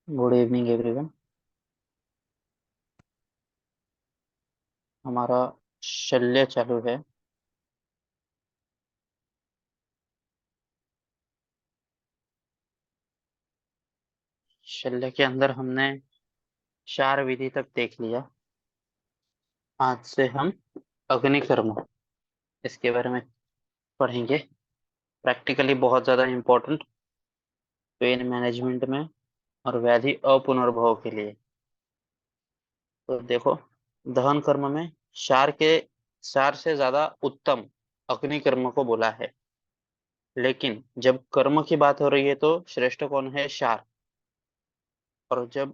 Good evening everyone. हमारा शल्य चालू है। शल्य के अंदर हमने चार विधि तक देख लिया। आज से हम अग्निकर्म इसके बारे में पढ़ेंगे। प्रैक्टिकली बहुत ज्यादा इम्पोर्टेंट पेन मैनेजमेंट में और व्याधि अपुनर्भव के लिए। तो देखो, दहन कर्म में चार से ज्यादा उत्तम अग्निकर्म को बोला है। लेकिन जब कर्म की बात हो रही है तो श्रेष्ठ कौन है? चार। और जब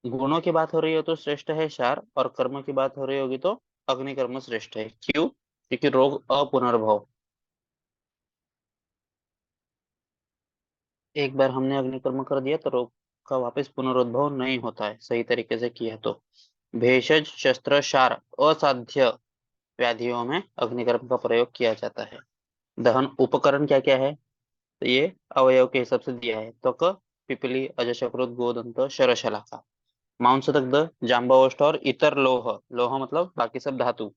गुणों की बात हो रही हो तो श्रेष्ठ है क्षार, और कर्म की बात हो रही होगी तो अग्निकर्म श्रेष्ठ है। क्यों? क्योंकि रोग अपुनर्भव। एक बार हमने अग्निकर्म कर दिया तो रोग का वापस पुनरुद्भव नहीं होता है, सही तरीके से किया तो। भेषज शस्त्र क्षार असाध्य व्याधियों में अग्निकर्म का प्रयोग किया जाता है। दहन उपकरण क्या क्या है? तो ये अवयव के हिसाब से दिया है। त्वक, पिपली, अजशकृत, गोदंत, शरशलाका। मांसदग्ध, जांबावष्ट और इतर लोह। लोह मतलब बाकी सब धातु।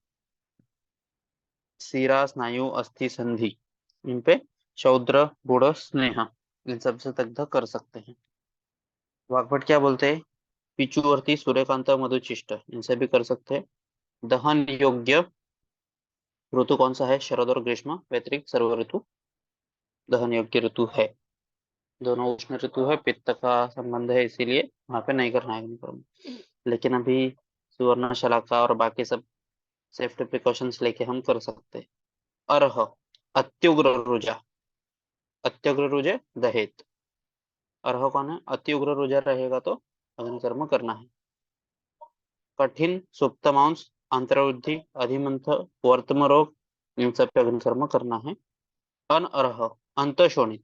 सीरा, स्नायु, अस्थि, संधि, इन पे शौद्र, गुड़, स्नेह, इन सबसे दग्ध कर सकते हैं। वाग्भट क्या बोलते हैं? पिचुवर्ती, सूर्यकांत, मधुचिष्ट, इनसे भी कर सकते हैं। दहन योग्य ऋतु कौन सा है? शरद और ग्रीष्म व्यतिरिक्त सर्व ऋतु दहन योग्य ऋतु है। दोनों उष्ण ऋतु है, पित्त का संबंध है, इसीलिए वहां पे नहीं करना है अग्निकर्म। लेकिन अभी सुवर्ण शलाका और बाकी सब सेफ्टी प्रिकॉशंस लेके हम कर सकते हैं। अरह, अत्युग्र रुजा। अत्युग्र रुजे दहेत। अर्ह कौन है? अति उग्र रुझान रहेगा तो अग्निकर्म करना है। कठिन सुप्त मांस, अंतर्वृद्धि, अधिमंथ, वर्तम रोग, इन सब पे अग्निकर्म करना है। अनअर्ह, अंतशोणित,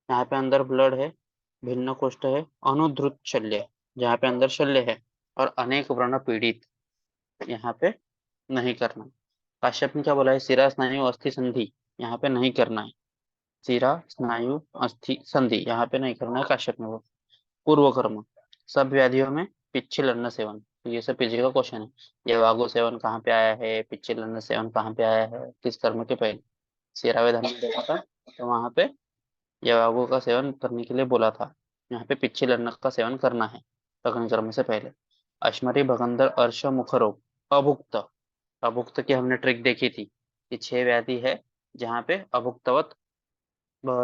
यहाँ पे अंदर ब्लड है, भिन्न कोष्ठ है, अनुद्रुत शल्य, जहाँ पे अंदर शल्य है, और अनेक व्रण पीड़ित, यहाँ पे नहीं करना। काश्यप ने क्या बोला है? सिरा, स्नायु, अस्थि, संधि, यहाँ पे नहीं करना है। सिरा, स्नायु, अस्थि, संधि, यहाँ पे नहीं करना है काश्यप ने बोला। पूर्व कर्म, सब व्याधियों में पिच्छिल अन्न सेवन। तो ये सब पीछे का क्वेश्चन है। ये वागु सेवन कहाँ पे आया है? पिच्छिल अन्न सेवन कहाँ पे आया है? किस कर्म के पहले? शेरावेद हमने देखा था, तो वहां पे यवागु का सेवन करने के लिए बोला था। यहाँ पे पिच्छिल अन्न का सेवन करना है अग्नि कर्म से पहले। अश्मरी, भगंदर, अर्श, मुख रोग, अभुक्त। अभुक्त की हमने ट्रिक देखी थी कि छह व्याधि है जहाँ पे अभुक्तवत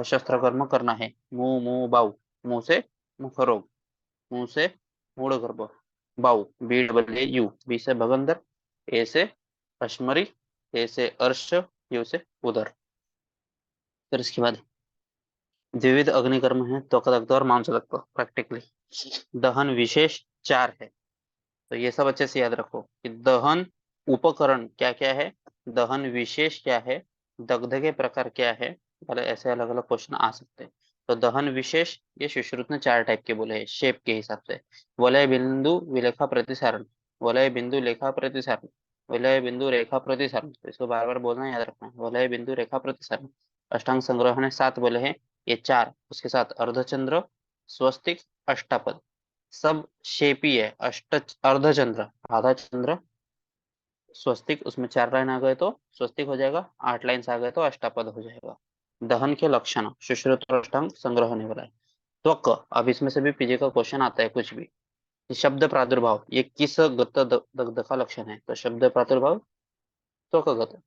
शस्त्र कर्म करना है। मुंह, मुंह बाऊ, मुंह से मुख रोग, मुंह से मूढ़ गर्भ, बाऊ, B double A U, B से भगंदर, ए से अश्मरी, ए से अर्श, यू से उदर। फिर इसके बाद द्विविध अग्निकर्म है, त्वक दग्ध और मांस दग्ध। प्रैक्टिकली दहन विशेष चार है, तो ये सब अच्छे से याद रखो कि दहन उपकरण क्या क्या है, दहन विशेष क्या है, दग्ध के प्रकार क्या है। भले ऐसे अलग अलग क्वेश्चन आ सकते हैं। तो दहन विशेष ये सुश्रुत ने चार टाइप के बोले हैं शेप के हिसाब से। वलय बिंदु विलेखा प्रतिसारण, वलय बिंदु लेखा प्रतिसारण, वलय बिंदु रेखा प्रतिसारण। तो इसको बार बार बोलना, याद रखना है, वलय बिंदु रेखा प्रतिसारण। अष्टांग संग्रह ने सात बोले हैं, ये चार, उसके साथ अर्धचंद्र, स्वस्तिक, अष्टापद, सब शेपी है। अर्धचंद्र, आधा चंद्र, स्वस्तिक, उसमें चार लाइन आ गए तो स्वस्तिक हो जाएगा, आठ लाइन आ गए तो अष्टापद हो जाएगा। दहन के लक्षण सुश्रुत और अष्टांग संग्रह होने वाला है। त्वक, अब इसमें से भी पीछे का क्वेश्चन आता है कुछ भी। शब्द प्रादुर्भाव, ये किस गत दग्ध का लक्षण है? तो शब्द प्रादुर्भाव त्वकगत।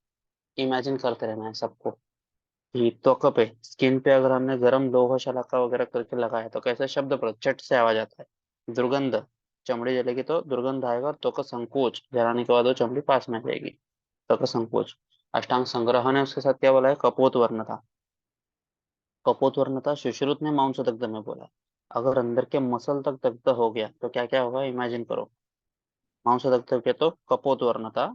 इमेजिन करते रहना है सबको कि त्वक पे, स्किन पे अगर हमने गर्म लोह शलाका वगैरह करके लगाया तो कैसे शब्द पर चट से आवाज आता है। दुर्गंध, चमड़ी जलेगी तो दुर्गंध आएगा, और त्वक संकोच, जलाने के बाद वो चमड़ी पास में आ जाएगी, त्वक संकोच। अष्टांग संग्रह ने उसके साथ क्या बोला है? कपोत वर्णता। कपोत वर्णता सुश्रुत ने मांस दग्ध में बोला। अगर अंदर के मसल तक दग्ध हो गया तो क्या क्या होगा, इमेजिन करो। मांस दग्ध के तो कपोत वर्णता,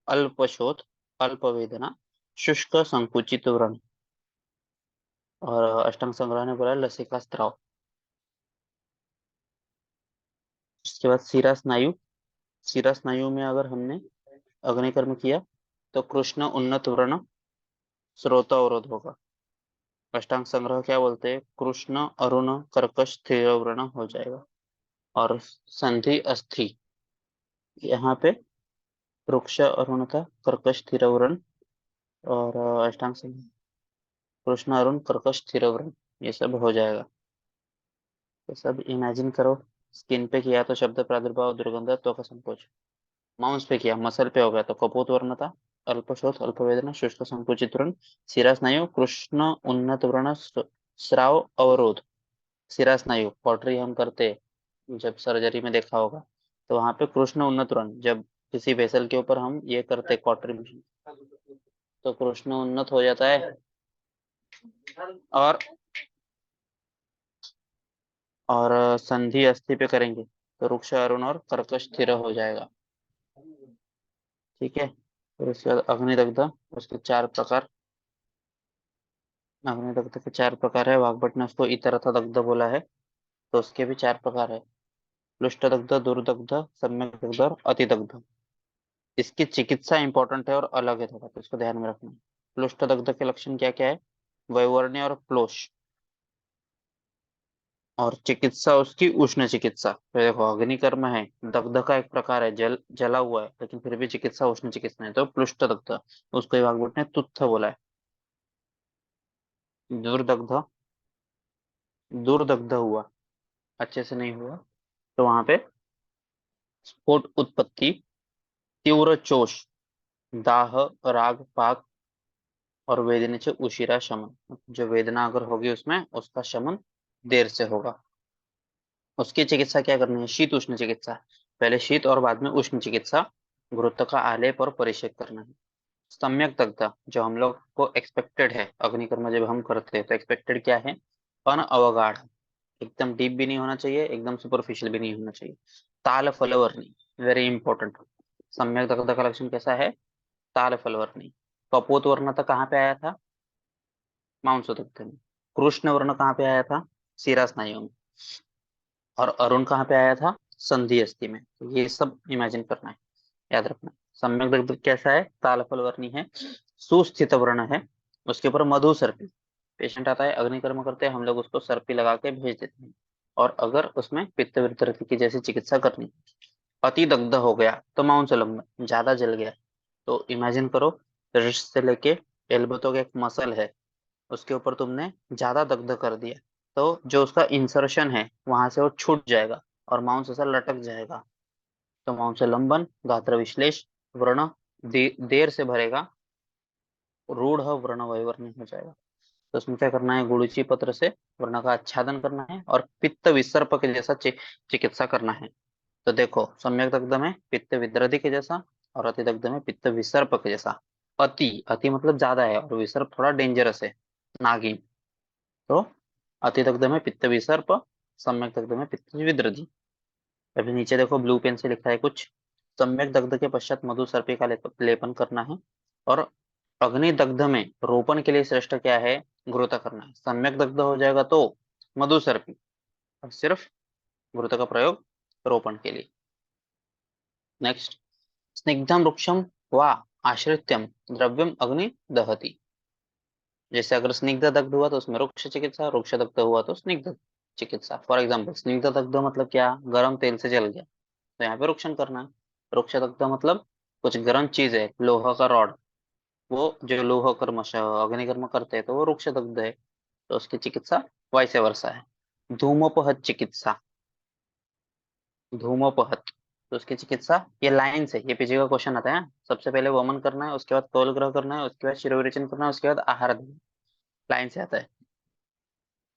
अल्पशोथ, अल्प वेदना, शुष्क संकुचित व्रण। और अष्टांग संग्रह ने बोला लसिका स्त्राव। उसके बाद शिरा स्नायु, शिरा स्नायु में अगर हमने अग्निकर्म किया तो कृष्ण उन्नत व्रण, स्रोत अवरोध होगा। अष्टांग संग्रह क्या बोलते हैं? कृष्ण अरुण कर्कश स्थिर वर्ण हो जाएगा। और संधि अस्थि, यहाँ पे वृक्ष अरुण था, कर्कश स्थिर वर्ण। और अष्टांग संग्रह कृष्ण अरुण कर्कश स्थिर वर्ण, ये सब हो जाएगा। तो सब इमेजिन करो। स्किन पे किया तो शब्द प्रादुर्भाव दुर्गंध त्वचा संकोच। मांस पे किया, मसल पे हो गया तो कपोत वर्णता, अल्पशोथ अल्पवेदना शुष्क संकुचित व्रण, शिरा स्नायु कृष्ण उन्नत व्रण स्राव अवरोध। शिरा स्नायु पॉटरी हम करते हैं, जब सर्जरी में देखा होगा, तो वहां पे कृष्ण उन्नत व्रण, जब किसी वेसल के ऊपर हम ये करते कॉटरी में, तो कृष्ण उन्नत हो जाता है। और संधि अस्थि पे करेंगे तो रुक्ष अरुण और कर्कश स्थिर हो जाएगा। ठीक है, फिर उसके बाद अग्निदग्ध, उसके चार प्रकार। अग्निदग्ध के चार प्रकार है, वाग्भट ने उसको इतरथा दग्ध बोला है, तो उसके भी चार प्रकार है। प्लुष्टदग्ध, दुर्दग्ध, सम्यक दग्ध और अतिदग्ध। इसकी चिकित्सा इंपॉर्टेंट है और अलग है थोड़ा, तो इसको ध्यान में रखना है। प्लुष्टदग्ध के लक्षण क्या क्या है? वैवर्ण्य और प्लोष। और चिकित्सा उसकी उष्ण चिकित्सा। तो देखो अग्निकर्म है, दग्ध का एक प्रकार है, जला हुआ है, लेकिन फिर भी चिकित्सा उष्ण चिकित्सा है, तो प्लुष्ट दग्ध। उसको वाग्भट ने तुत्थ बोला है। दुर्दग्ध, दुर्दग्ध हुआ, अच्छे से नहीं हुआ, तो वहां पे स्फोट उत्पत्ति, तीव्र चोष, दाह, राग पाक और वेदनेचे उशिरा शमन। जो वेदना अगर होगी उसमें, उसका शमन देर से होगा। उसकी चिकित्सा क्या करनी है? शीत उष्ण चिकित्सा। पहले शीत और बाद में उष्ण चिकित्सा। गुरुत्व का आलेप और परिषेक करना है। सम्यक दग्ध, जो हम लोग को एक्सपेक्टेड है, अग्निकर्म जब हम करते हैं तो एक्सपेक्टेड क्या है? पन अवगाढ़, एकदम डीप भी नहीं होना चाहिए, एकदम सुपरफिशियल भी नहीं होना चाहिए। ताल फलवर्णी, वेरी इंपॉर्टेंट। सम्यक दग्ध का लक्षण कैसा है? ताल फलवर्णी। कपोत वर्ण तक कहाँ पे आया था? मांसोदग्ध में। कृष्ण वर्ण कहाँ पे आया था? शिरा स्नायु में। और अरुण कहाँ पे आया था? संधि अस्थि में। तो ये सब इमेजिन करना है, याद रखना। सम्यक दग्ध कैसा है? तालफल वर्णी है, सुस्थित वर्ण है, उसके ऊपर मधु सर्पी। पेशेंट आता है, अग्निकर्म करते हैं हम लोग, उसको सर्पी लगा के भेज देते हैं। और अगर उसमें पित्त विकृति की जैसी चिकित्सा करनी, अति दग्ध हो गया तो मांसलंबन, ज्यादा जल गया, तो इमेजिन करो, रिस्ट से लेके एल्बो तक एक मसल है, उसके ऊपर तुमने ज्यादा दग्ध कर दिया, तो जो उसका इंसर्शन है वहां से वो छूट जाएगा और मांस ऐसा लटक जाएगा। तो मांस लंबन, गात्र विश्लेष, व्रण देर से भरेगा, रूढ़ व्रण वैवर्ण्य हो जाएगा। तो उसमें क्या करना है? गुड़ुचि पत्र से वर्ण का आच्छादन करना है और पित्त विसर्प के जैसा चिकित्सा करना है। तो देखो, सम्यक दग्ध में पित्त विद्रधि के जैसा, और अति दग्ध में पित्त विसर्प के जैसा। अति, अति मतलब ज्यादा है, और विसर्प थोड़ा डेंजरस है, नागिन। तो अति दग्ध में पित्त विसर्प, सम्यक दग्ध में पित्त विद्रधि। अभी नीचे देखो, ब्लू पेन से लिखा है कुछ। सम्यक दग्ध के पश्चात मधु सर्पी का लेपन करना है। और अग्नि दग्ध में रोपण के लिए श्रेष्ठ क्या है? घृत करना है। सम्यक दग्ध हो जाएगा तो मधु सर्पी, और सिर्फ घृत का प्रयोग रोपण के लिए। नेक्स्ट, स्निग्धम वृक्षम वा आश्रित्यम द्रव्यम अग्नि दहति। जैसे अगर स्निग्ध दग्ध हुआ तो उसमें वृक्ष चिकित्सा, वृक्ष दग्ध हुआ तो स्निग्ध चिकित्सा। फॉर एग्जाम्पल, स्निग्ध दग्ध मतलब क्या? गर्म तेल से जल गया, तो यहाँ पे रुक्षण करना है। रुक्ष दग्ध मतलब कुछ गर्म चीज है, लोहा का रॉड, वो जो लोह कर्मश अग्निकर्म करते हैं तो वो रुक्ष दग्ध है, तो उसकी चिकित्सा वैसे वर्षा है। धूमोपहत चिकित्सा, धूमोपहत, तो उसकी चिकित्सा ये लाइन से, ये पीछे का क्वेश्चन आता है। सबसे पहले वमन करना है, उसके बाद कौल ग्रह करना है, उसके बाद शिरोविरेचन करना है, उसके बाद आहार देना। लाइन से आता है।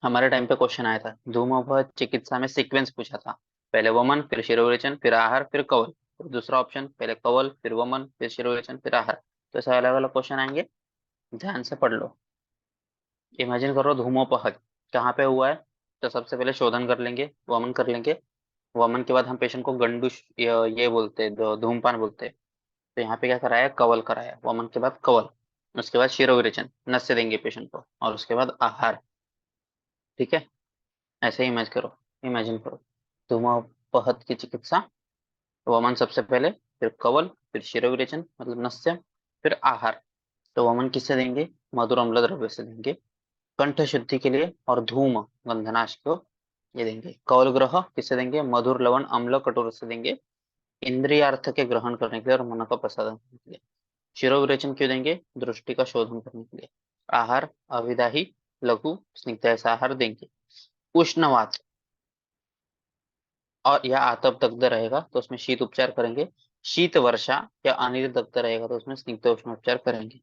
हमारे टाइम पे क्वेश्चन आया था, धूमोपहत चिकित्सा में सीक्वेंस पूछा था। पहले वमन, फिर शिरोविरेचन, फिर आहार, फिर कवल। फिर दूसरा ऑप्शन, पहले कवल, फिर वमन, फिर शिरोविरेचन, फिर आहार। तो ऐसे अलग अलग क्वेश्चन आएंगे, ध्यान से पढ़ लो। इमेजिन करो धूमोपहत कहाँ पे हुआ है, तो सबसे पहले शोधन कर लेंगे, वमन कर लेंगे। वमन के बाद हम पेशेंट को गंडूश ये बोलते हैं, धूमपान बोलते हैं। तो यहाँ पे क्या कराया? कवल कराया। वमन के बाद कवल, उसके बाद शिरोविरेचन, नस्य देंगे पेशेंट को, और उसके बाद आहार। ठीक है, ऐसे ही इमेजिन करो धूमोपहत की चिकित्सा। वमन सबसे पहले, फिर कवल, फिर शिरोविरेचन मतलब नस्य, फिर आहार। तो वमन किससे देंगे? मधुर अम्ल द्रव्य से देंगे। कंठ शुद्धि के लिए और धूम गंधनाश को ये देंगे। कौल ग्रह किसे देंगे? मधुर लवण अम्ल कटोर से देंगे, इंद्रियार्थ के ग्रहण करने के लिए और मन का प्रसादन करने के लिए। शिरोविरेचन क्यों देंगे? दृष्टि का शोधन करने के लिए। आहार अविदाही लघु स्निग्ध ऐसा आहार देंगे। उष्णवात और यह आतप दग्ध रहेगा तो उसमें शीत उपचार करेंगे। शीत वर्षा या अनिल दग्ध रहेगा तो उसमें स्निग्ध उष्ण उपचार करेंगे।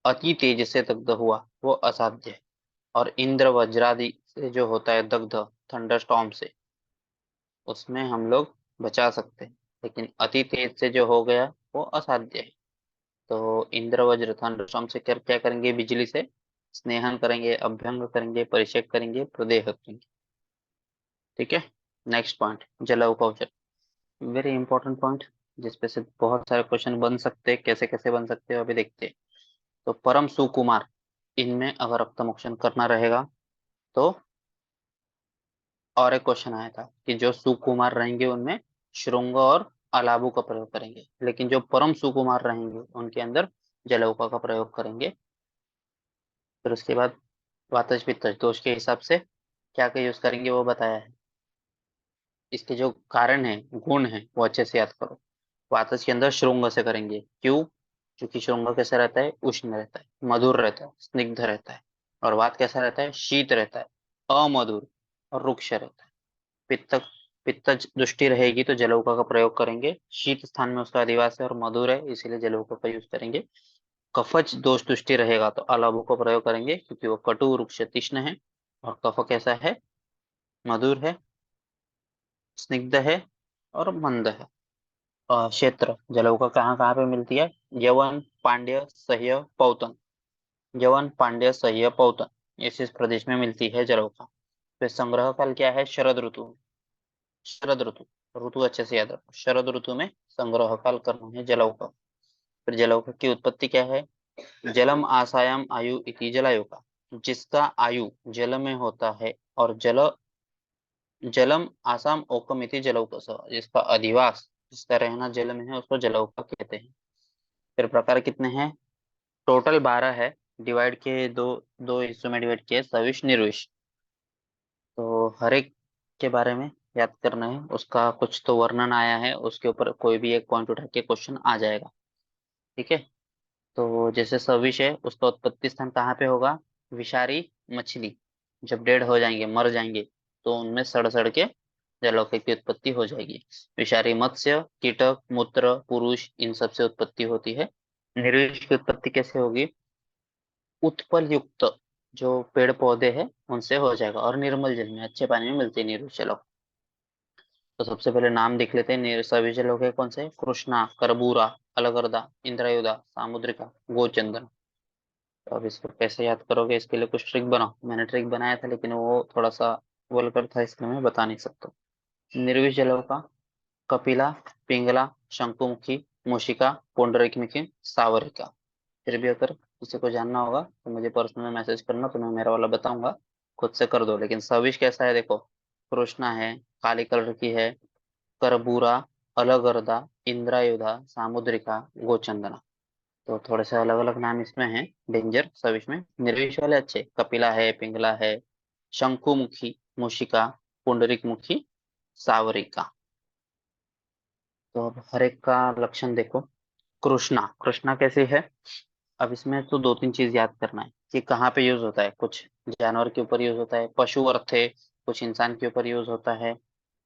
अति तेज से दग्ध हुआ वो असाध्य है। और इंद्र वज्रादि से जो होता है दग्ध, थंडर स्टॉर्म से, उसमें हम लोग बचा सकते हैं, लेकिन अति तेज से जो हो गया वो असाध्य है। तो इंद्र वज्र थंडर स्टॉर्म से क्या क्या करेंगे? बिजली से स्नेहन करेंगे, अभ्यंग करेंगे, परिषेक करेंगे, प्रदेह करेंगे। ठीक है। नेक्स्ट पॉइंट, जलव कवच, वेरी इंपॉर्टेंट पॉइंट, जिसपे से बहुत सारे क्वेश्चन बन सकते हैं। कैसे कैसे बन सकते हैं अभी देखते हैं। तो परम सुकुमार, इनमें अगर रक्तमोक्षण करना रहेगा तो, और एक क्वेश्चन आया था कि जो सुकुमार रहेंगे उनमें श्रृंग और अलाबु का प्रयोग करेंगे, लेकिन जो परम सुकुमार रहेंगे उनके अंदर जलौका का प्रयोग करेंगे। फिर उसके बाद वातज पित्तज दोष के हिसाब से क्या क्या यूज करेंगे वो बताया है। इसके जो कारण है, गुण है, वो अच्छे से याद करो। वातज के अंदर श्रृंग से करेंगे, क्यों? क्योंकि श्रृंग कैसा रहता है? उष्ण रहता है, मधुर रहता है, स्निग्ध रहता है। और वात कैसा रहता है? शीत रहता है, अमधुर और रुक्ष रहता है। पित्त, पित्त दृष्टि रहेगी तो जलौका का प्रयोग करेंगे। शीत स्थान में उसका अधिवास है और मधुर है, इसीलिए जलौका का यूज करेंगे। कफच दोष दृष्टि रहेगा तो अलाबु का प्रयोग करेंगे, क्योंकि वो कटु रुक्ष तीक्ष्ण है। और कफ कैसा है? मधुर है, स्निग्ध है और मंद है। क्षेत्र जलौका कहाँ कहाँ पे मिलती है? यवन, पांड्य, सह्य, पौतन। यवन, पांड्य, सह्य, पौतन, इस प्रदेश में मिलती है जलौका। फिर संग्रह काल क्या है? शरद ऋतु। शरद ऋतु, ऋतु अच्छे से याद रखो, शरद ऋतु में संग्रह काल करना है जलौका। फिर जलौका की उत्पत्ति क्या है? जलम आसायाम आयु इति जलायुका, जिसका आयु जल में होता है, और जलम आसाम ओकम इति जलौकस, जिसका अधिवास, जिसका रहना जल में है, उसको जलौका कहते हैं। फिर प्रकार कितने हैं? टोटल 12 है। डिवाइड के दो दो हिस्सों में डिवाइड किए, सविश निर्विश। तो हर एक के बारे में याद करना है, उसका कुछ तो वर्णन आया है, उसके ऊपर कोई भी एक पॉइंट उठा के क्वेश्चन आ जाएगा। ठीक है। तो जैसे सविश है, उसका उत्पत्ति स्थान कहाँ पे होगा? विषारी मछली जब डेड हो जाएंगे, मर जाएंगे, तो उनमें सड़ सड़ के जलौके की उत्पत्ति हो जाएगी। विषारी मत्स्य, कीटक, मूत्र, पुरुष, इन सब से उत्पत्ति होती है। निर्विष की उत्पत्ति कैसे होगी? उत्पल युक्त जो पेड़ पौधे हैं उनसे हो जाएगा, और निर्मल जल में, अच्छे पानी में मिलती है निर्विष जलौक। तो सबसे पहले नाम देख लेते हैं सविश जलौक है कौन से? कृष्णा, करबूरा, अलगर्दा, इंद्रायुधा, सामुद्रिका, गोचंदन। तो अब इसको कैसे याद करोगे? इसके लिए कुछ ट्रिक बनाओ। मैंने ट्रिक बनाया था लेकिन वो थोड़ा सा वल्गर था, इसलिए मैं बता नहीं सकता। निर्विष जलौका, कपिला, पिंगला, शंकुमुखी, मूषिका, पुंडरीकमुखी, सावरिका। फिर भी अगर किसी को जानना होगा तो मुझे पर्सनल मैसेज करना, तो मैं मेरा वाला बताऊंगा, खुद से कर दो। लेकिन सविश कैसा है देखो, कृष्णा है, काली कलर की है, करबूरा, अलगर्दा, इंद्रायुधा, सामुद्रिका, गोचंदना। तो थोड़े से अलग अलग नाम इसमें हैं डेंजर सविश में। निर्विष वाले अच्छे, कपिला है, पिंगला है, शंकुमुखी, मूषिका, पुंडरीक मुखी, सावरिका। तो अब हर एक का लक्षण देखो। कृष्णा, कृष्णा कैसे है? अब इसमें तो दो तीन चीज याद करना है कि कहाँ पे यूज होता है। कुछ जानवर के ऊपर यूज होता है, पशु अर्थ है, कुछ इंसान के ऊपर यूज होता है,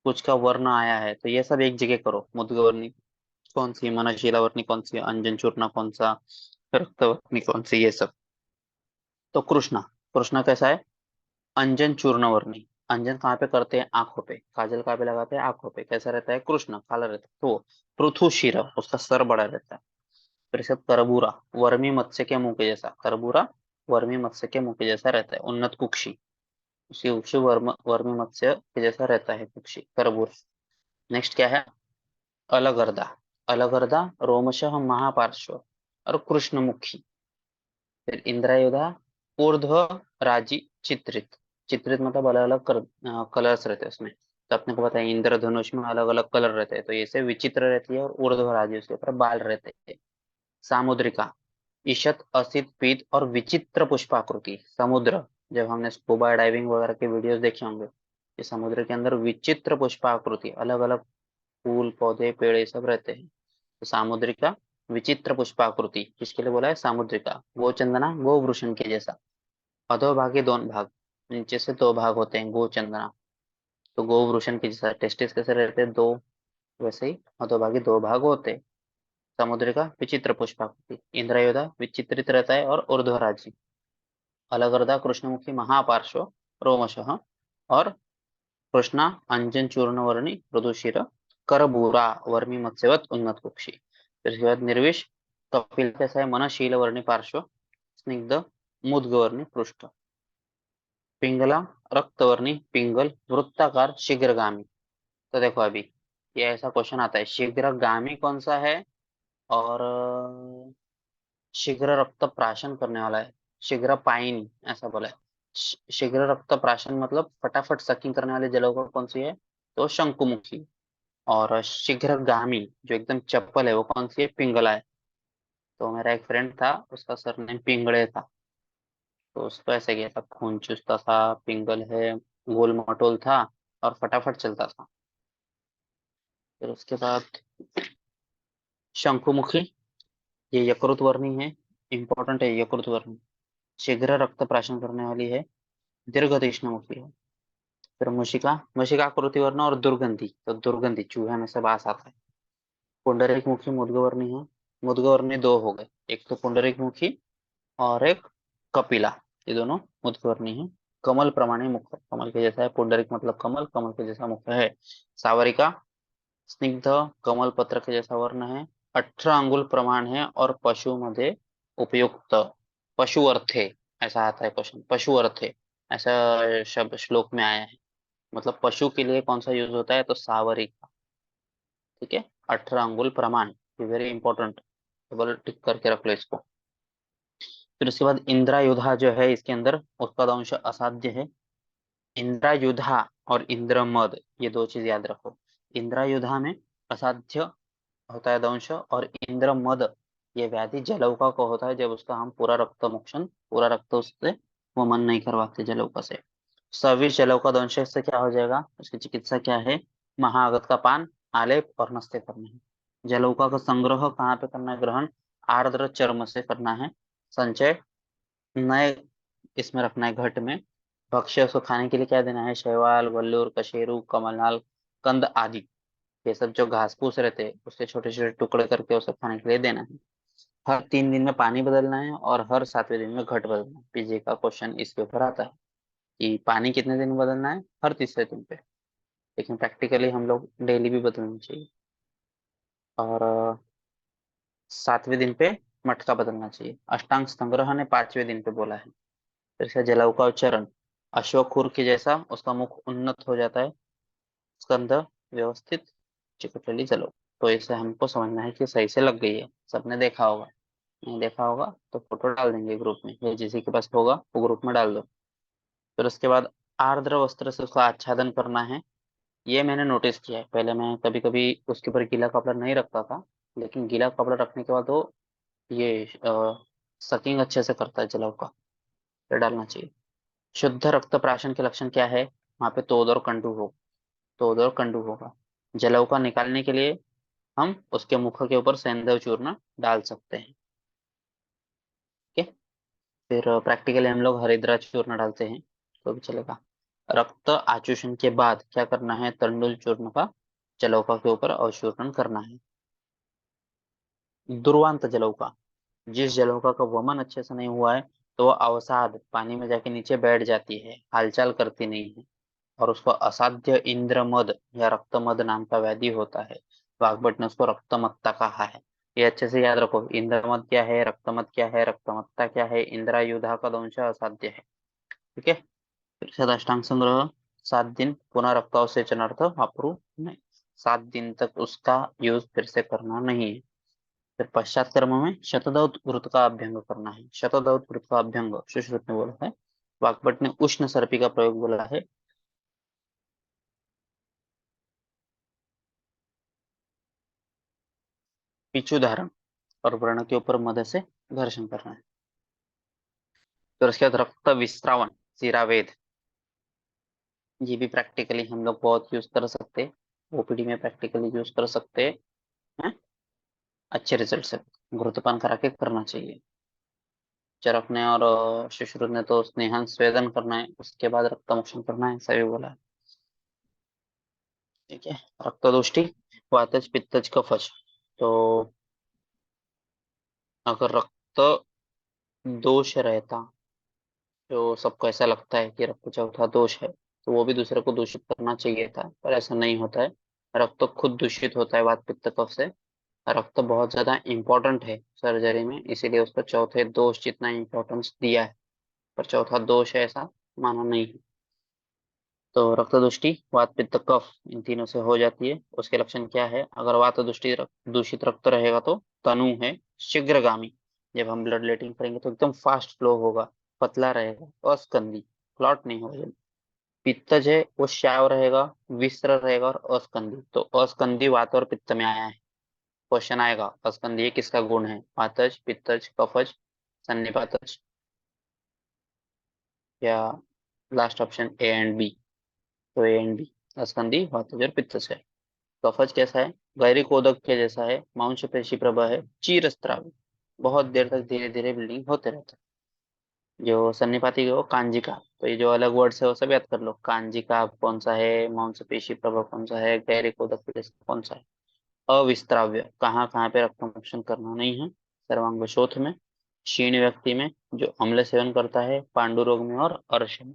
कुछ का वर्ण आया है, तो ये सब एक जगह करो। मुद्गवर्णी कौन सी, मनशीला वर्णी कौन सी, अंजन चूर्ण कौन सा, रक्तवर्णी कौन सी, ये सब। तो कृष्णा, कृष्णा कैसा है? अंजन चूर्ण वर्णी। अंजन कहाँ पे करते हैं? आंखों पे। काजल कहाँ पे लगाते हैं? आंखों पे। कैसा रहता है? कृष्ण काला रहता है। तो पृथु शिर, उसका सर बड़ा रहता है। फिर से करबूरा, वर्मी मत्स्य के मुंह के जैसा। करबूरा वर्मी मत्स्य के मुंह के जैसा रहता है। उन्नत कुक्षी, उसकी उक्षी वर्मी मत्स्य के जैसा रहता है कुक्षी, करबूरा। नेक्स्ट क्या है? अलगर्दा, अलगर्दा रोमशः महापार्श्व और कृष्णमुखी। फिर इंद्रायुधा, ऊर्ध्व राजी चित्रित। चित्रित मतलब अलग अलग कलर्स रहते हैं उसमें। तो अपने को पता है इंद्रधनुष में अलग अलग कलर रहते हैं, तो ये से विचित्र रहती है। और ऊर्ध्व राजी, उसके ऊपर बाल रहते हैं। सामुद्रिका, ईशत, असित, पीत और विचित्र पुष्पाकृति, समुद्र जब हमने स्कूबा डाइविंग वगैरह के वीडियोस देखे होंगे कि समुद्र के अंदर विचित्र पुष्पाकृति, अलग अलग फूल पौधे पेड़ ये सब रहते हैं। तो सामुद्रिका विचित्र पुष्पाकृति किसके लिए बोला है? सामुद्रिका। गोचंदना गोवृषण के जैसा। अधोभागी दोनों भाग, नीचे से दो भाग होते हैं गोचंदना। तो गोवृषण के जैसा टेस्टिस कैसे रहते हैं? दो। वैसे ही अधोभागी दो भाग होते हैं। समुद्रिका विचित्र पुष्पाकृति। इंद्रयोधा विचित्रित रहता है और ऊर्ध्वराजी। अलगर्दा कृष्णमुखी महापार्श्व रोमशः और कृष्णा अंजन चूर्ण वर्णी मृदुशिर करबूरा वर्मी मत्स्यवत उन्नत कुक्षी। फिर इसके बाद निर्विष कपिल कैसा है? मनशील वर्णी पार्श्व स्निग्ध मुद्गवर्णी पृष्ठ। पिंगला रक्तवर्णी पिंगल वृत्ताकार शीघ्रगामी। तो देखो अभी ये ऐसा क्वेश्चन आता है, शीघ्रगामी कौन सा है और शीघ्र रक्त प्राशन करने वाला है शीघ्र पायनी, ऐसा बोला है। शीघ्र रक्त प्राशन मतलब फटाफट सकिंग करने वाले जलौका कौन सी है? तो शंकुमुखी। और शीघ्रगामी जो एकदम चप्पल है वो कौन सी है? पिंगला है। तो मेरा एक फ्रेंड था, उसका सरनेम पिंगले था। तो उसको ऐसे किया था, खून चूसता था, पिंगल है, गोल मटोल था और फटाफट चलता था। फिर उसके बाद शंकुमुखी, ये यकृत वर्णी है, इंपॉर्टेंट है यकृत वर्णी। शीघ्र रक्त प्राशन करने वाली है, दीर्घ तीक्ष्णमुखी है। फिर मुशिका, मुशिकाकृति वर्ण और दुर्गंधी, तो दुर्गंधी चूहे में से बास आता है। पुंडरीक मुखी मुद्गवर्णी है। मुद्गवर्णी दो हो गए, एक तो पुंडरीक मुखी और एक कपिला, ये दोनों मुद्गवर्णी है। कमल प्रमाणे मुख, कमल के जैसा है, पुंडरीक मतलब कमल, कमल के जैसा मुख है। सावरिका स्निग्ध कमल पत्र के जैसा वर्ण है। 18 अंगुल प्रमाण है और पशु मध्ये उपयुक्त, पशु अर्थे, ऐसा आता है क्वेश्चन, पशु अर्थे ऐसा शब्द श्लोक में आया है। मतलब पशु के लिए कौन सा यूज होता है? तो सावरिका। ठीक है, 18 अंगुल प्रमाण, ये वेरी इंपॉर्टेंट, डबल टिक करके रख लो इसको। फिर उसके बाद इंद्रायुधा जो है, इसके अंदर उत्पादांश असाध्य है। इंद्रायुधा और इंद्रमद, ये दो चीज याद रखो। इंद्रायुधा में असाध्य होता है दंश, और इंद्रमद ये व्याधि जलौका को होता है, जब उसका हम पूरा रक्त मोक्षण, पूरा रक्त उससे वो मन नहीं करवाते जलौका से। सविष जलौका दंश से क्या हो जाएगा? उसकी चिकित्सा क्या है? महाअगत का पान, आलेप और नस्ते करने हैं। जलौका का संग्रह कहाँ पे करना है? ग्रहण आर्द्र चर्म से करना है। संचय नए इसमें रखना है घट में। भक्ष्य उसको खाने के लिए क्या देना है? शैवाल, वल्लूर, कशेरु, कमलनाल, कंद आदि, ये सब जो घास फूस रहते हैं उसके छोटे छोटे टुकड़े करके उसे खाने के लिए देना है। हर 3 दिन में पानी बदलना है और हर 7वें दिन में घट बदलना है। पीजे का क्वेश्चन इसके ऊपर आता है कि पानी कितने दिन में बदलना है? हर तीसरे दिन पे। लेकिन प्रैक्टिकली हम लोग डेली भी बदलना चाहिए। और 7वें दिन पे मटका बदलना चाहिए। अष्टांग संग्रह ने 5वें दिन पे बोला है। फिर से जलाऊ का उच्चारण, अश्वखुर के जैसा उसका मुख उन्नत हो जाता है। स्कंद व्यवस्थित, चिकटली जलो। तो इसे हमको समझना है कि सही से लग गई है। सबने देखा होगा, नहीं देखा होगा तो फोटो डाल देंगे ग्रुप में, या जिसी के पास होगा वो ग्रुप में डाल दो। फिर उसके बाद आर्द्र वस्त्र से उसका आच्छादन करना है। ये मैंने नोटिस किया है, पहले मैं कभी कभी उसके ऊपर गीला कपड़ा नहीं रखता था, लेकिन गीला कपड़ा रखने के बाद वो ये सकिंग अच्छे से करता है जलाव का। फिर डालना चाहिए। शुद्ध रक्त प्राशन के लक्षण क्या है? वहां पे तोद और कंडू हो, तोद और कंडू होगा। जलाव का निकालने के लिए हम उसके मुख के ऊपर सेंधव चूर्ण डाल सकते हैं। ठीक है। फिर प्रैक्टिकली हम लोग हरिद्रा चूर्ण डालते हैं तो भी चलेगा। रक्त आचूषण के बाद क्या करना है? तंडुल चूर्ण का जलौका के ऊपर अवशोषण करना है। दुर्वांत जलौका, जिस जलौका का वमन अच्छे से नहीं हुआ है तो वो अवसाद पानी में जाके नीचे बैठ जाती है, हालचाल करती नहीं है, और उसको असाध्य इंद्रमद या रक्तमद नाम का व्याधि होता है। वाग्भट ने उसको रक्तमत्ता कहा है। ये अच्छे से याद रखो, इंद्रमद क्या है, रक्तमत क्या है, रक्तमत्ता क्या है। इंद्रायुधा का दंश असाध्य है। ठीक है। फिर अष्टांग संग्रह 7 दिन पुनः रक्तावसेचनार्थ वापरू नहीं, 7 दिन तक उसका यूज फिर से करना नहीं है। फिर पश्चात कर्म में शतदौत व्रत का अभ्यंग करना है। शतदौत व्रत का अभ्यंग सुश्रुत ने बोला है। वाग्भट ने उष्ण सर्पी का प्रयोग बोला है। पिछू धारण और व्रण के ऊपर मदद से घर्षण करना है। फिर उसके बाद रक्त विस्त्रावन, सिरावेद, ये भी प्रैक्टिकली हम लोग बहुत यूज कर सकते हैं, ओपीडी में प्रैक्टिकली यूज कर सकते हैं। अच्छे रिजल्ट से घृतपान करा के करना चाहिए। चरकने और शुश्रुतने तो स्नेहन स्वेदन करना है, उसके बाद रक्तमोक्षण करना है, ऐसा भी बोला है। ठीक है। रक्तदोष्टि, वातज पित्तज कफज। तो अगर रक्त दोष रहता, जो सबको ऐसा लगता है कि रक्त चौथा दोष है, तो वो भी दूसरे को दूषित करना चाहिए था, पर ऐसा नहीं होता है। रक्त तो खुद दूषित होता है वात पित्त कफ से। रक्त बहुत ज्यादा इंपॉर्टेंट है सर्जरी में, इसीलिए उसको चौथे दोष जितना इंपॉर्टेंस दिया है, पर चौथा दोष है ऐसा माना नहीं है। तो रक्त दृष्टि वात पित्त कफ इन तीनों से हो जाती है। उसके लक्षण क्या है? अगर वात दृष्टि दूषित रक्त रहेगा तो तनु है शीघ्रगामी, जब हम ब्लड लेटिंग करेंगे तो एकदम फास्ट फ्लो होगा, पतला रहेगा, अस्कंदी, क्लॉट नहीं होगा जल्दी। पित्तज है वो श्याव रहेगा, विस्र रहेगा और अस्कंदी। तो अस्कंदी वात और पित्त में आया है। क्वेश्चन आएगा अस्कंदी किसका गुण है? वातज, पित्तज, कफज, सन्निपातज, या last option A and B. तो ए एंड बी, अस्कंदी वातज और पित्तज है। कफज कैसा है? गैरिकोदक के जैसा है, मांसपेशी प्रभा है, चीरस्त्रावी, बहुत देर तक धीरे धीरे बिल्डिंग होते रहता है। जो सन्निपाती है वो कांजिका। तो ये जो अलग वर्ड्स है वो सब याद कर लो, कांजिका कौन सा है, मांसपेशी प्रभा कौन सा है, गैरिकोदक के जैसा कौन सा है। अविस्त्राव्य, कहाँ कहाँ पे रक्तमोक्षण करना नहीं है? सर्वांग शोथ में, क्षीण व्यक्ति में, जो अम्ल सेवन करता है, पांडु रोग में और अर्श में।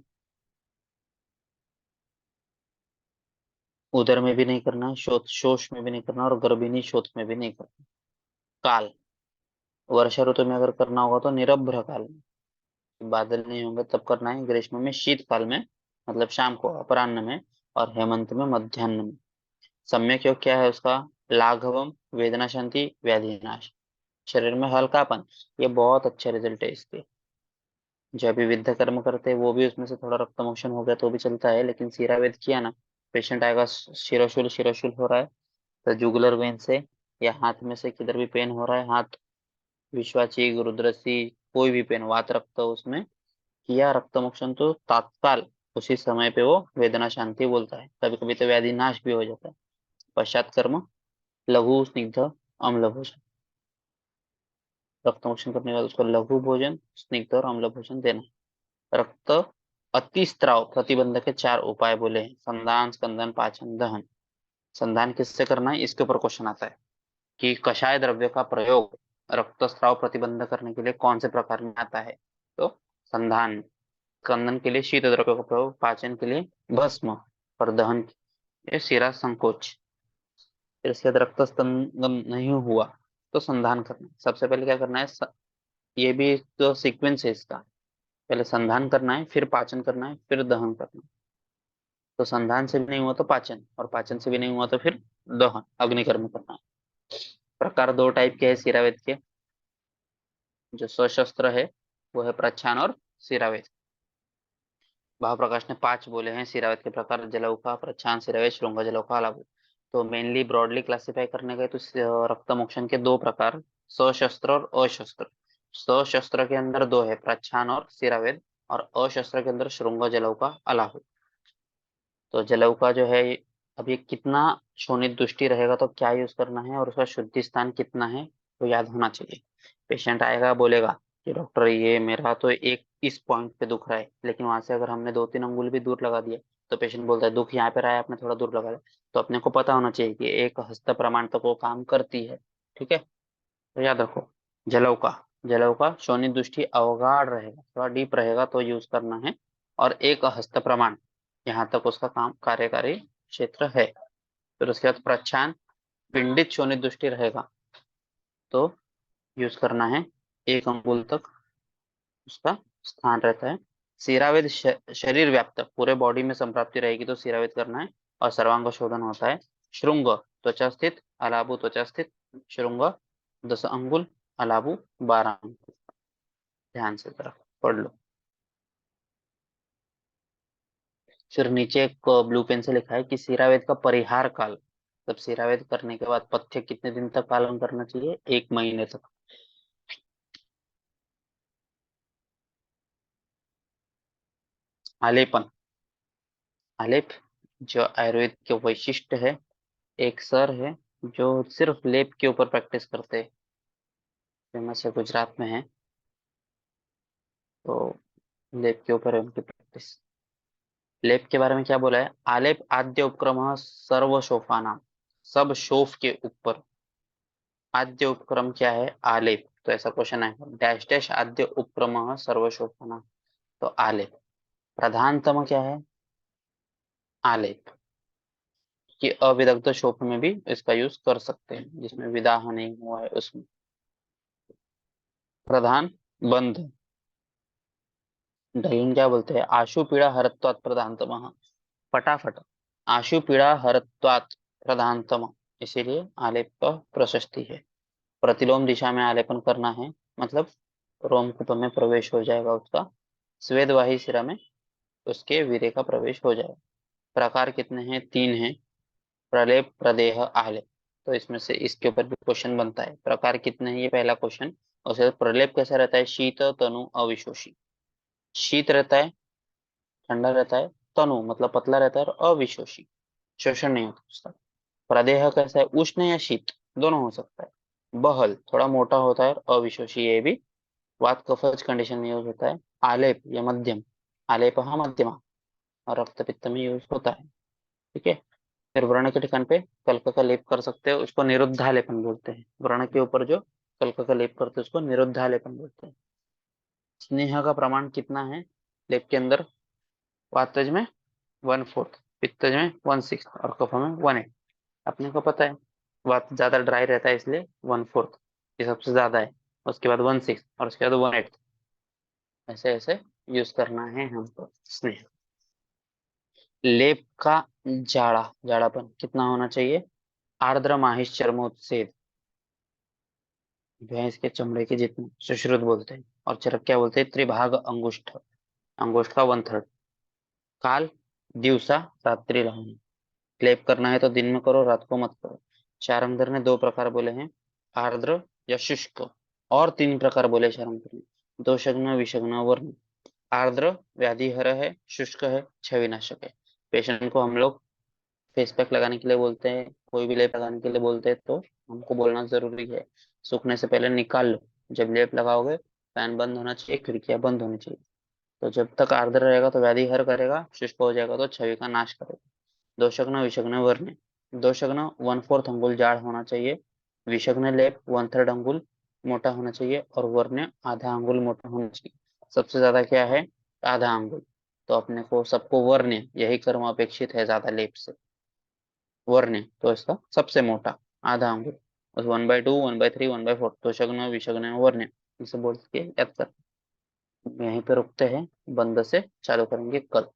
उदर में भी नहीं करना है, शोथ शोष में भी नहीं करना, और गर्भिणी शोथ में भी नहीं करना। काल, वर्षा ऋतु में अगर करना होगा तो निरभ्र काल में, बादल नहीं होंगे तब करना है। ग्रीष्म में शीतकाल में, मतलब शाम को अपराह्न में, और हेमंत में मध्याह्न में। सम्यक योग क्या है उसका? लाघवम, वेदना शांति, व्याधि नाश, शरीर में हल्कापन। ये बहुत अच्छा रिजल्ट है इसके। जो अभी विद्या कर्म करते हैं वो भी उसमें से थोड़ा रक्त मोशन हो गया तो भी चलता है, लेकिन सीरावेद किया ना, पेशेंट आएगा शिरोशूल शिरोशूल हो रहा है, तो जुगुलर वेन से या हाथ में से किधर भी पेन हो रहा है, हाथ विश्वाची रुद्रसी, कोई भी पेन, वात रक्त उसमें किया रक्त मोक्षण, तो तात्काल उसी समय पे वो वेदना शांति बोलता है। कभी कभी तो व्याधि नाश भी हो जाता है। पश्चात कर्म लघु स्निग्ध अम्ल भोजन, रक्त मोक्षण करने के बाद उसको लघु भोजन, स्निग्ध और अम्ल भोजन देना है। रक्त अतिस्त्राव प्रतिबंध के चार उपाय बोले हैं: संधान, स्कंदन, पाचन, दहन। संधान किससे करना है, इसके ऊपर क्वेश्चन आता है कि कषाय द्रव्य का प्रयोग रक्तस्राव प्रतिबंध करने के लिए कौन से प्रकार में आता है? तो संधान। स्कंदन के लिए शीत द्रव्य का प्रयोग, पाचन के लिए भस्म, और दहन के लिए शिरा संकोच। फिर इसके बाद रक्त स्कंदन नहीं हुआ तो संधान करना है। सबसे पहले क्या करना है? ये भी तो सीक्वेंस है इसका, पहले संधान करना है, फिर पाचन करना है, फिर दहन करना है। तो संधान से भी नहीं हुआ तो पाचन, और पाचन से भी नहीं हुआ तो फिर दहन, अग्निकर्म करना है। प्रकार दो टाइप के हैं सिरावेद के। जो सशस्त्र है वो है प्रच्छान और सिरावेद। भावप्रकाश ने पांच बोले हैं सिरावेद के प्रकार: जलौका, प्रच्छान, सिरावेद, श्रृंग जलौका, अलाबु। तो मेनली ब्रॉडली क्लासिफाई करने गए तो रक्त मोक्षण के दो प्रकार, सशस्त्र और अशस्त्र। सशस्त्र के अंदर दो है, प्रच्छान और सिरावेद, और अशस्त्र के अंदर श्रृंग जलौका, अलाहु। तो जलऊ का जो है, अब ये कितना शोणित दृष्टि रहेगा तो क्या यूज करना है, और उसका शुद्धि स्थान कितना है तो याद होना चाहिए। पेशेंट आएगा बोलेगा कि डॉक्टर ये मेरा तो एक इस पॉइंट पे दुख रहा है, लेकिन वहां से अगर हमने 2-3 अंगुल भी दूर लगा दिया, तो पेशेंट बोलता है दुख यहाँ पे रहा है, आपने थोड़ा दूर लगा दिया। तो अपने को पता होना चाहिए कि एक हस्त प्रमाण तक वो काम करती है। ठीक है, तो याद रखो। जलऊ का, जलऊ का शोणित दृष्टि अवगाढ़ रहेगा, थोड़ा डीप रहेगा तो यूज करना है। और एक हस्त प्रमाण, यहाँ तक उसका काम कार्यकारी क्षेत्र है। फिर उसके बाद प्रच्छान, पिंडित शोणित दृष्टि रहेगा तो यूज करना है, 1 अंगुल तक उसका स्थान रहता है। सिरावेद शरीर व्याप्त पूरे बॉडी में संप्राप्ति रहेगी तो सिरावेद करना है। और सर्वांग शोधन होता है। श्रृंग त्वचा स्थित, अलाबु त्वचा स्थित, श्रृंग 10 अंगुल, अलाबु 12 अंगुल। ध्यान से जरा पढ़ लो। फिर नीचे एक ब्लू पेन से लिखा है कि सिरावेद का परिहार काल, तब सिरावेद करने के बाद पथ्य कितने दिन तक पालन करना चाहिए? 1 महीने तक। आलेपन। आलेप जो आयुर्वेद के वैशिष्ट्य है। एक सर है जो सिर्फ लेप के ऊपर प्रैक्टिस करते हैं, फेमस है, गुजरात में है। तो लेप के ऊपर है उनकी प्रैक्टिस। लेप के बारे में क्या बोला है? आलेप आद्य उपक्रम सर्व शोफानाम। सब शोफ के ऊपर आद्य उपक्रम क्या है? आलेप। तो ऐसा क्वेश्चन है, डैश डैश आद्य उपक्रम सर्व शोफानाम। तो आलेप। प्रधानतम क्या है? आलेप। कि अविदग्ध शोफ में भी इसका यूज कर सकते हैं, जिसमें विदाह नहीं हुआ है उसमें। प्रधान बंध। ढयन क्या बोलते हैं? आशु पीड़ा हरत्वात् प्रधानतम। फटाफट। आशु पीड़ा हरत्वात् प्रधानतम। इसीलिए आलेप का प्रशस्ति है। प्रतिलोम दिशा में आलेपन करना है, मतलब रोमकूप में प्रवेश हो जाएगा उसका, स्वेदवाही शिरा में उसके वीर्य का प्रवेश हो जाएगा। प्रकार कितने हैं? 3 हैं। प्रलेप, प्रदेह, आलेप। तो इसमें से इसके ऊपर भी क्वेश्चन बनता है, प्रकार कितने हैं, ये पहला क्वेश्चन। उसके बाद प्रलेप कैसा रहता है? शीत तनु अविशोषी। शीत रहता है, ठंडा रहता है। तनु मतलब पतला रहता है, और अविशोषी, शोषण नहीं होता उसका। प्रदेह कैसा है? उष्ण या शीत, दोनों हो सकता है। बहल थोड़ा मोटा होता है, और अविशोषी, ये भी वात कफज कंडीशन में यूज होता है। आलेप या मध्यम, आलेप मध्यमा, और रक्त पित्त में यूज होता है। ठीक है। फिर व्रण के ठिकान पे कल्क का लेप कर सकते हैं, उसको निरुद्धालेपन बोलते हैं। व्रण के ऊपर जो कल्क का लेप करते हैं उसको निरुद्धालेपन बोलते हैं। स्नेह का प्रमाण कितना है लेप के अंदर? वातज में 1/4, पित्तज में 1/6, और कफ में 1/8। अपने को पता है वात ज्यादा ड्राई रहता है, इसलिए 1/4 ये सबसे ज्यादा है। उसके बाद 1/6, और उसके बाद 1/8। ऐसे ऐसे यूज करना है हमको स्नेह। लेप का जाड़ापन कितना होना चाहिए? आर्द्र माहिष चर्मोत्सेद, भैंस के चमड़े के जितने, सुश्रुत बोलते हैं। और चरक क्या बोलते हैं? त्रिभाग अंगुष्ठ, अंगुष्ठ का 1/3। काल, दिवसा, रात्रि रहनी। लेप करना है तो दिन में करो, रात को मत करो। शारंगधर ने 2 प्रकार बोले हैं, आर्द्र या शुष्क। और 3 प्रकार बोले शारंगधर ने, दोषग्न, विषग्न, वर्ण। आर्द्र व्याधिहर है, शुष्क है, क्षयविनाशक है। पेशेंट को हम लोग फेस पैक लगाने के लिए बोलते हैं, कोई भी लेप लगाने के लिए बोलते हैं, तो हमको बोलना जरूरी है, सूखने से पहले निकाल लो। जब लेप लगाओगे, फैन बंद होना चाहिए, खिड़कियां बंद होनी चाहिए। तो जब तक आर्द्र रहेगा तो व्याधि हर करेगा, शुष्क हो जाएगा तो छवि का नाश करेगा। दोषग्न, विषग्न, वर्ण। दोषग्न 1/4 अंगुल जाड़ होना चाहिए। विषग्न लेप 1/3 अंगुल मोटा होना चाहिए, और वर्ण आधा अंगुल मोटा होना चाहिए। सबसे ज्यादा क्या है? आधा अंगुल। तो अपने को सबको वर्ण यही कर्म अपेक्षित है ज्यादा लेप से। वर्ण तो इसका सबसे मोटा आधा अंगुल, बस 1/2, 1/3, 1/4, तो शग्न विषग्न वर्ण, इसे बोल के याद कर। यहीं पे रुकते हैं, बंद से चालू करेंगे कल।